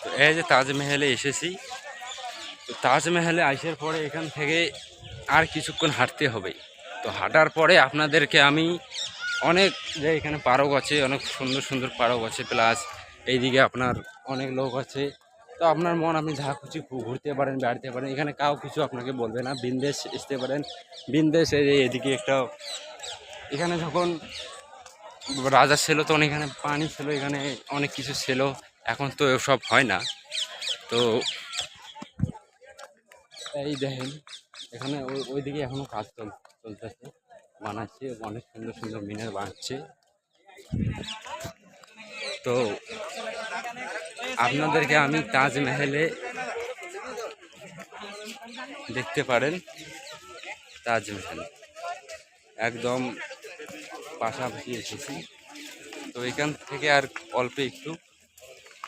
তো এই যে তাজমহলে এসেছি। তো তাজমহলে আসার পরে এখান থেকে আর কিছুক্ষণ হাঁটতে হবে। তো হাঁটার পরে আপনাদেরকে আমি অনেক যে এখানে পার্ক আছে, অনেক সুন্দর সুন্দর পার্ক আছে, প্লাস এইদিকে আপনার অনেক লোক আছে। তো আপনার মন আপনি যা খুশি ঘুরতে পারেন, বেড়াতে পারেন, এখানে কাউ কিছু আপনাকে বলবে না। বিন্দেশ আসতে পারেন। বিন্দেশ এই যে এদিকে একটা, এখানে যখন রাজা ছিল তখন এখানে পানি ছিল, এখানে অনেক কিছু ছিল। এখন তো এসব হয় না। তো এই দেখেন এখানে ওইদিকে এখনো কাজ চলতেছে, বানাচ্ছে, অনেক সুন্দর সুন্দর মিনার বানাচ্ছে। তো আপনাদেরকে আমি তাজমহলে দেখতে পারেন, তাজমহল একদম পাশাপাশি এসেছি। তো এখান থেকে আর অল্প একটু